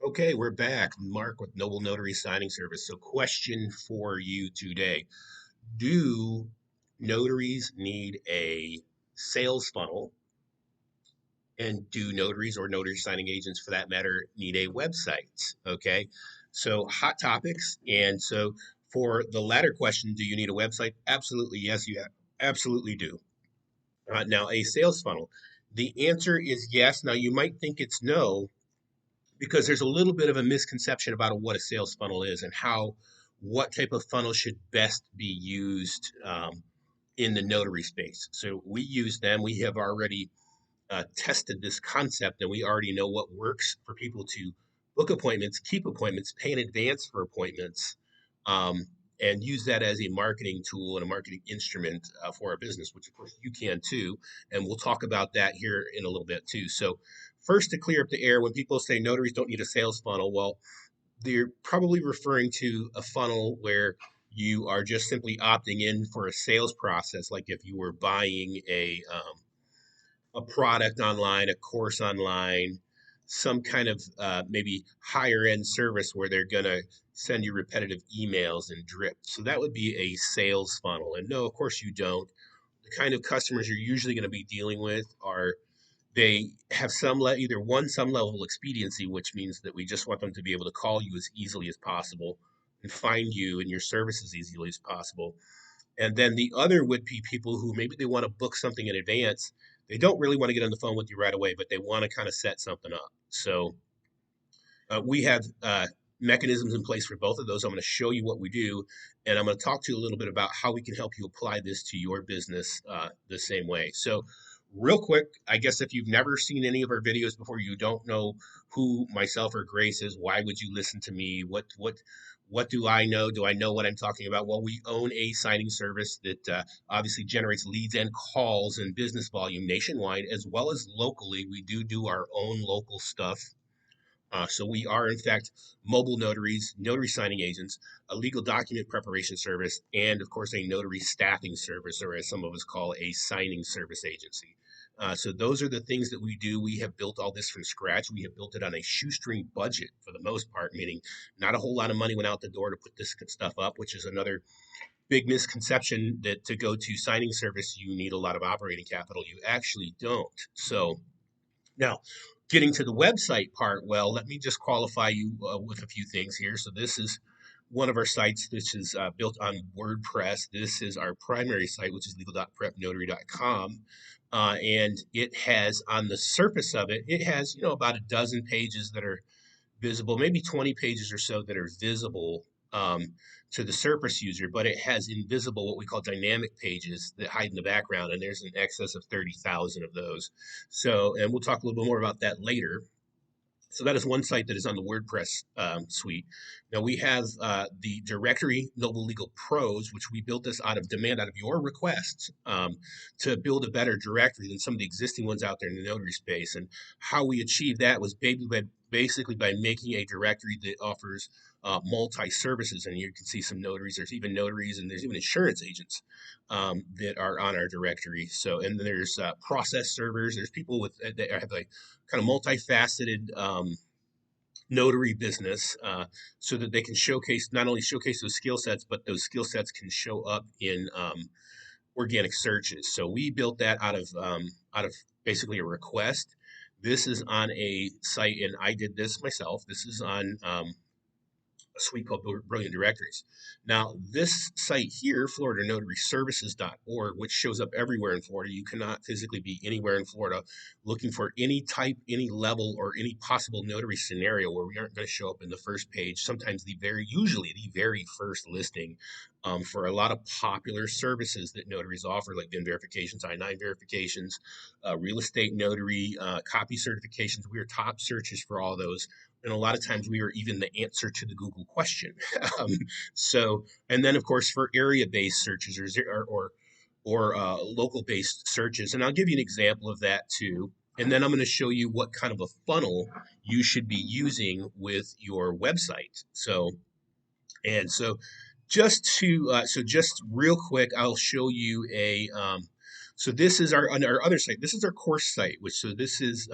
Okay, we're back. Mark with Noble Notary Signing Service. So, question for you today. Do notaries need a sales funnel? And do notaries or notary signing agents, for that matter, need a website? Okay, so hot topics. And so, for the latter question, do you need a website? Absolutely, yes, absolutely do. Now, a sales funnel. The answer is yes. Now, you might think it's no, because there's a little bit of a misconception about what a sales funnel is and what type of funnel should best be used in the notary space. So we use them. We have already tested this concept, and we already know what works for people to book appointments, keep appointments, pay in advance for appointments, um, and use that as a marketing tool and a marketing instrument for our business, which of course you can too. And we'll talk about that here in a little bit too. So, first, to clear up the air, when people say notaries don't need a sales funnel, well, they're probably referring to a funnel where you are just simply opting in for a sales process, like if you were buying a product online, a course online, some kind of maybe higher end service where they're going to send you repetitive emails and drip. So that would be a sales funnel. And no, of course you don't. The kind of customers you're usually going to be dealing with are they have some level of expediency, which means that we just want them to be able to call you as easily as possible and find you and your service as easily as possible. And then the other would be people who maybe they want to book something in advance. They don't really want to get on the phone with you right away, but they want to kind of set something up. So we have mechanisms in place for both of those. I'm going to show you what we do, and I'm going to talk to you a little bit about how we can help you apply this to your business the same way. So, real quick, I guess if you've never seen any of our videos before, you don't know who myself or Grace is. Why would you listen to me? What do I know? Do I know what I'm talking about? Well, we own a signing service that obviously generates leads and calls and business volume nationwide, as well as locally. We do our own local stuff. So we are, in fact, mobile notaries, notary signing agents, a legal document preparation service, and of course, a notary staffing service, or as some of us call a signing service agency. So those are the things that we do. We have built all this from scratch. We have built it on a shoestring budget for the most part, meaning not a whole lot of money went out the door to put this stuff up, which is another big misconception that to go to signing service, you need a lot of operating capital. You actually don't. So now, getting to the website part, well, let me just qualify you with a few things here. So, this is one of our sites. This is built on WordPress. This is our primary site, which is legal.prepnotary.com. And it has, on the surface of it, it has, about a dozen pages that are visible, maybe 20 pages or so that are visible to the surface user, but it has invisible, what we call dynamic pages that hide in the background, and there's an excess of 30,000 of those. So, and we'll talk a little bit more about that later. So that is one site that is on the WordPress suite. Now we have the directory Noble Legal Pros, which we built this out of demand, out of your requests, to build a better directory than some of the existing ones out there in the notary space. And how we achieved that was basically by making a directory that offers multi-services. And you can see some notaries. There's even notaries, and there's even insurance agents that are on our directory. So, and then there's process servers. There's people that have like kind of multifaceted notary business, so that they can not only showcase those skill sets, but those skill sets can show up in organic searches. So we built that out of basically a request. This is on a site, and I did this myself. This is on a suite called Brilliant Directories. Now, this site here, FloridaNotaryServices.org, which shows up everywhere in Florida. You cannot physically be anywhere in Florida looking for any type, any level, or any possible notary scenario where we aren't going to show up in the first page, sometimes usually the very first listing, for a lot of popular services that notaries offer, like VIN verifications, I-9 verifications, real estate notary, copy certifications. We are top searches for all those, and a lot of times we are even the answer to the Google question. So, and then of course for area-based searches or local-based searches, and I'll give you an example of that too. And then I'm going to show you what kind of a funnel you should be using with your website. So just real quick, I'll show you so this is on our other site. This is our course site, this is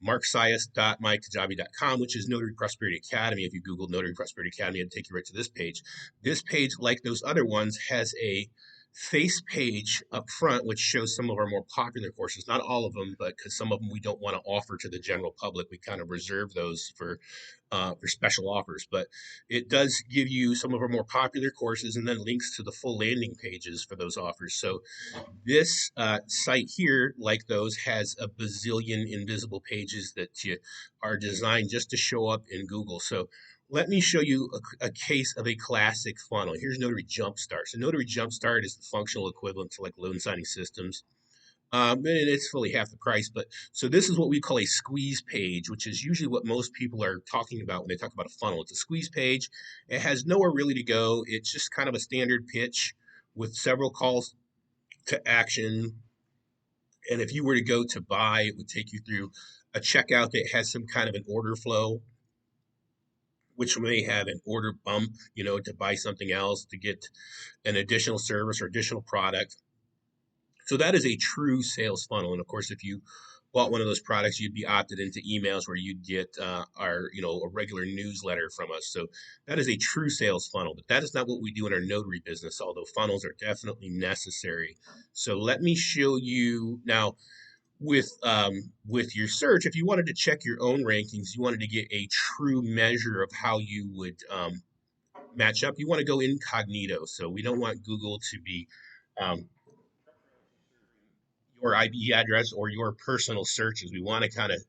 marksias.mykajabi.com, which is Notary Prosperity Academy. If you Google Notary Prosperity Academy, it'll take you right to this page. This page, like those other ones, has a face page up front, which shows some of our more popular courses. Not all of them, but because some of them we don't want to offer to the general public, we kind of reserve those for special offers. But it does give you some of our more popular courses and then links to the full landing pages for those offers. So this site here, like those, has a bazillion invisible pages that are designed just to show up in Google. So let me show you a case of a classic funnel. Here's Notary Jumpstart. So Notary Jumpstart is the functional equivalent to like loan signing systems. And it's fully half the price. But so this is what we call a squeeze page, which is usually what most people are talking about when they talk about a funnel. It's a squeeze page. It has nowhere really to go. It's just kind of a standard pitch with several calls to action. And if you were to go to buy, it would take you through a checkout that has some kind of an order flow, which may have an order bump, to buy something else, to get an additional service or additional product. So that is a true sales funnel. And of course, if you bought one of those products, you'd be opted into emails where you'd get a regular newsletter from us. So that is a true sales funnel, but that is not what we do in our notary business, although funnels are definitely necessary. So let me show you now with your search. If you wanted to check your own rankings, you wanted to get a true measure of how you would match up, you want to go incognito. So we don't want Google to be um, your IP address or your personal searches. We want to kind of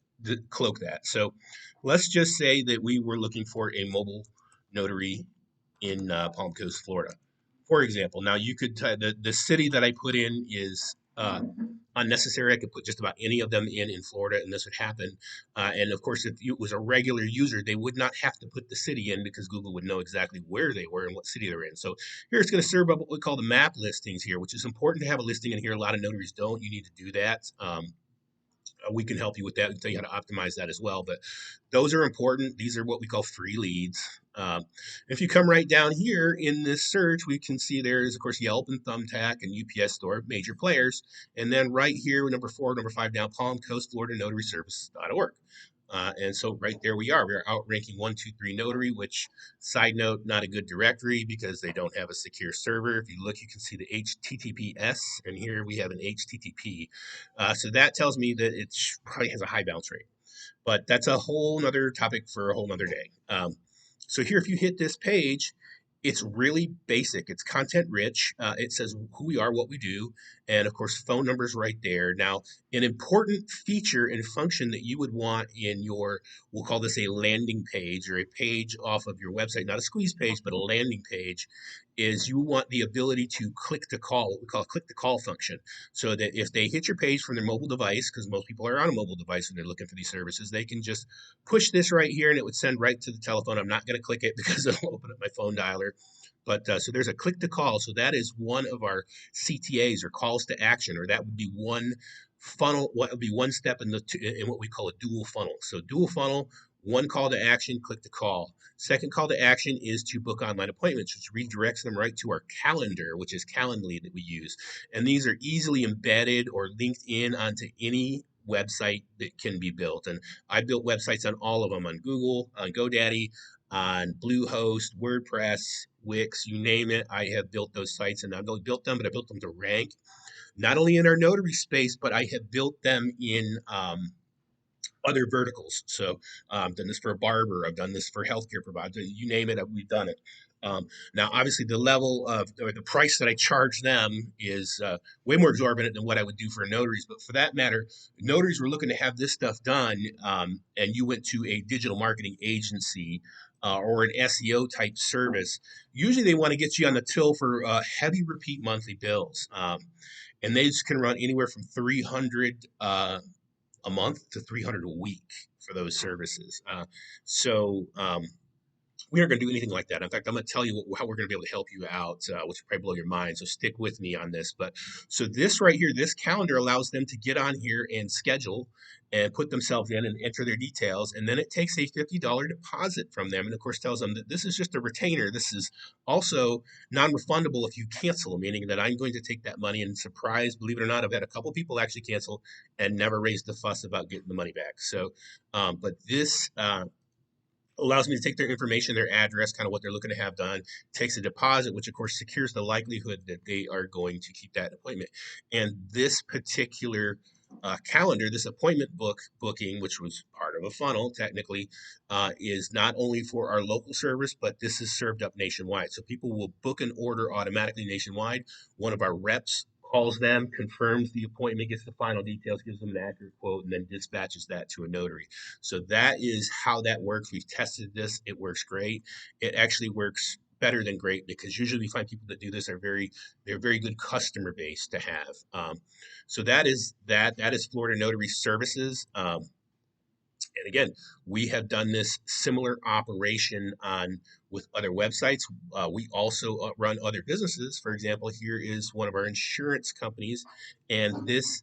cloak that. So let's just say that we were looking for a mobile notary in Palm Coast, Florida, for example. Now you could the city that I put in is unnecessary. I could put just about any of them in Florida, and this would happen. And of course, if it was a regular user, they would not have to put the city in because Google would know exactly where they were and what city they're in. So here it's going to serve up what we call the map listings here, which is important to have a listing in here. A lot of notaries don't. You need to do that. We can help you with that. We can tell you how to optimize that as well. But those are important. These are what we call free leads. If you come right down here in this search, we can see there's, of course, Yelp and Thumbtack and UPS Store, major players. And then right here, number 4, number 5 down, Palm Coast, Florida, Notary Services.org. And so right there we are. We're outranking 123 Notary, which, side note, not a good directory because they don't have a secure server. If you look, you can see the HTTPS, and here we have an HTTP. So that tells me that it probably has a high bounce rate. But that's a whole nother topic for a whole nother day. So here, if you hit this page, it's really basic. It's content rich. It says who we are, what we do, and of course, phone numbers right there. Now, an important feature and function that you would want in your, we'll call this a landing page or a page off of your website, not a squeeze page, but a landing page, is you want the ability to click to call, what we call a click to call function. So that if they hit your page from their mobile device, because most people are on a mobile device when they're looking for these services, they can just push this right here and it would send right to the telephone. I'm not going to click it because it'll open up my phone dialer. But so there's a click to call. So that is one of our CTAs or calls to action, or that would be one funnel. What would be one step in what we call a dual funnel. So dual funnel, one call to action, click to call. Second call to action is to book online appointments, which redirects them right to our calendar, which is Calendly that we use. And these are easily embedded or linked in onto any website that can be built. And I built websites on all of them, on Google, on GoDaddy, on Bluehost, WordPress, Wix, you name it. I have built those sites, and not only built them, but I built them to rank, not only in our notary space, but I have built them in other verticals. So I've done this for a barber, I've done this for healthcare providers, you name it, we've done it. Now, obviously, the level of or the price that I charge them is way more exorbitant than what I would do for notaries. But for that matter, notaries were looking to have this stuff done, and you went to a digital marketing agency or an SEO type service. Usually, they want to get you on the till for heavy repeat monthly bills. And they just can run anywhere from 300 a month to 300 a week for those services. So We aren't going to do anything like that. In fact, I'm going to tell you how we're going to be able to help you out, which will probably blow your mind. So stick with me on this. But so this right here, this calendar allows them to get on here and schedule and put themselves in and enter their details. And then it takes a $50 deposit from them. And of course, tells them that this is just a retainer. This is also non refundable if you cancel, meaning that I'm going to take that money and surprise, believe it or not, I've had a couple people actually cancel and never raised a fuss about getting the money back. So, but this, allows me to take their information, their address, kind of what they're looking to have done, takes a deposit, which of course secures the likelihood that they are going to keep that appointment. And this particular calendar, this appointment booking, which was part of a funnel technically, is not only for our local service, but this is served up nationwide. So people will book an order automatically nationwide. One of our reps calls them, confirms the appointment, gets the final details, gives them an accurate quote, and then dispatches that to a notary. So that is how that works. We've tested this. It works great. It actually works better than great because usually we find people that do this are they're very good customer base to have. So that is Florida Notary Services. And again, we have done this similar operation on with other websites. We also run other businesses. For example, here is one of our insurance companies, and this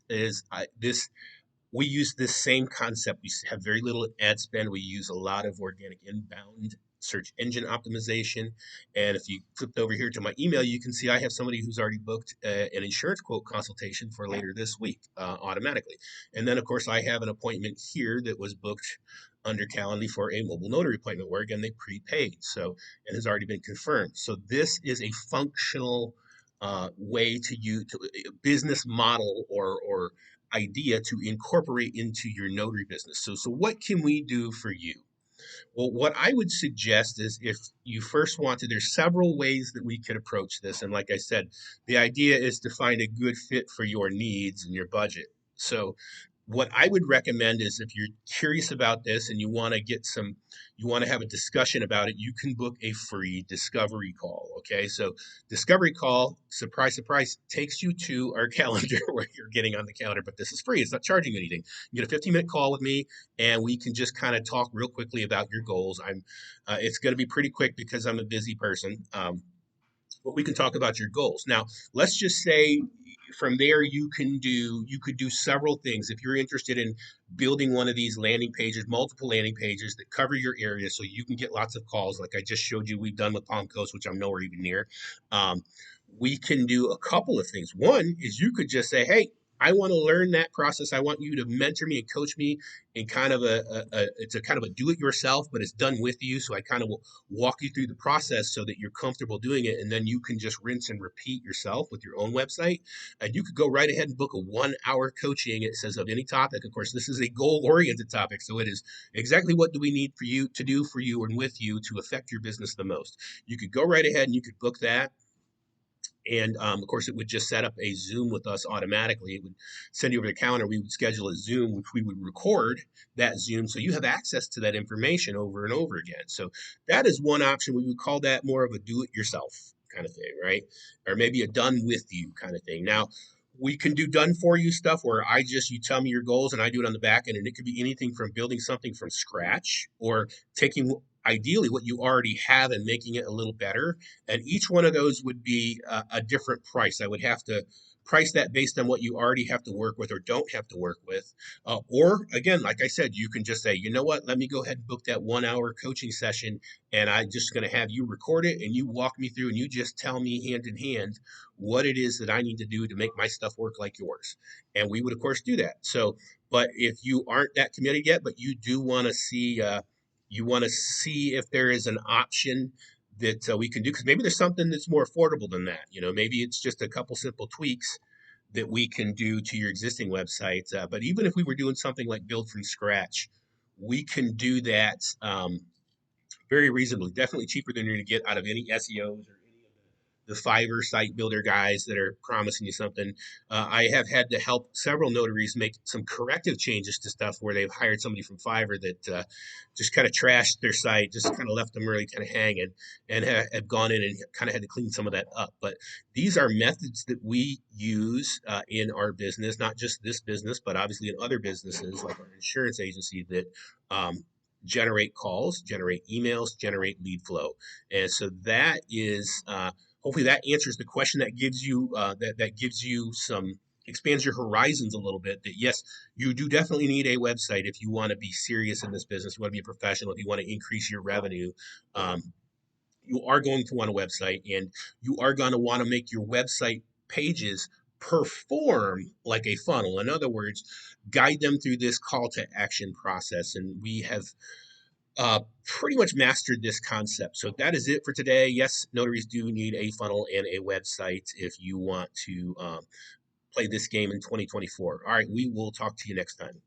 we use this same concept. We have very little ad spend. We use a lot of organic inbound search engine optimization. And if you flipped over here to my email, you can see I have somebody who's already booked an insurance quote consultation for later this week automatically. And then, of course, I have an appointment here that was booked under Calendly for a mobile notary appointment where, again, they prepaid. So, and has already been confirmed. So this is a functional way to use business model or idea to incorporate into your notary business. So what can we do for you? Well, what I would suggest is if you first want to, there's several ways that we could approach this. And like I said, the idea is to find a good fit for your needs and your budget. So what I would recommend is if you're curious about this and you want to you want to have a discussion about it, you can book a free discovery call. Okay. So discovery call, surprise, surprise, takes you to our calendar where you're getting on the calendar, but this is free. It's not charging you anything. You get a 15-minute call with me and we can just kind of talk real quickly about your goals. It's going to be pretty quick because I'm a busy person. But we can talk about your goals. Now, let's just say from there you could do several things if you're interested in building one of these landing pages, multiple landing pages that cover your area so you can get lots of calls like I just showed you we've done with Palm Coast, which I'm nowhere even near. Um, we can do a couple of things. One is you could just say, hey, I want to learn that process. I want you to mentor me and coach me in kind of it's a kind of a do it yourself, but it's done with you. So I kind of will walk you through the process so that you're comfortable doing it. And then you can just rinse and repeat yourself with your own website. And you could go right ahead and book a 1 hour coaching. It says of any topic. Of course, this is a goal oriented topic. So it is exactly what do we need for you to do for you and with you to affect your business the most. You could go right ahead and you could book that. And of course, it would just set up a Zoom with us automatically. It would send you over the calendar. We would schedule a Zoom, which we would record that Zoom. So you have access to that information over and over again. So that is one option. We would call that more of a do it yourself kind of thing, right? Or maybe a done with you kind of thing. Now, we can do done for you stuff where you tell me your goals and I do it on the back end. And it could be anything from building something from scratch or taking ideally what you already have and making it a little better, and each one of those would be a different price. I would have to price that based on what you already have to work with or don't have to work with. Or again, like I said, you can just say, you know what, let me go ahead and book that 1 hour coaching session and I'm just going to have you record it and you walk me through and you just tell me hand in hand what it is that I need to do to make my stuff work like yours. And we would, of course, do that. So, but if you aren't that committed yet, but you do want to see if there is an option that we can do because maybe there's something that's more affordable than that. Maybe it's just a couple simple tweaks that we can do to your existing website. But even if we were doing something like build from scratch, we can do that very reasonably. Definitely cheaper than you're going to get out of any SEOs or any of the Fiverr site builder guys that are promising you something. I have had to help several notaries make some corrective changes to stuff where they've hired somebody from Fiverr that just kind of trashed their site, just kind of left them really kind of hanging, and have gone in and kind of had to clean some of that up. But these are methods that we use in our business, not just this business, but obviously in other businesses like our insurance agency that generate calls, generate emails, generate lead flow. And so that is hopefully that answers the question. That gives you that gives you some, expands your horizons a little bit. That yes, you do definitely need a website if you want to be serious in this business, you want to be a professional, if you want to increase your revenue. Um, you are going to want a website, and you are going to want to make your website pages perform like a funnel. In other words, guide them through this call to action process. And we have pretty much mastered this concept. So that is it for today. Yes, notaries do need a funnel and a website if you want to play this game in 2024. All right, we will talk to you next time.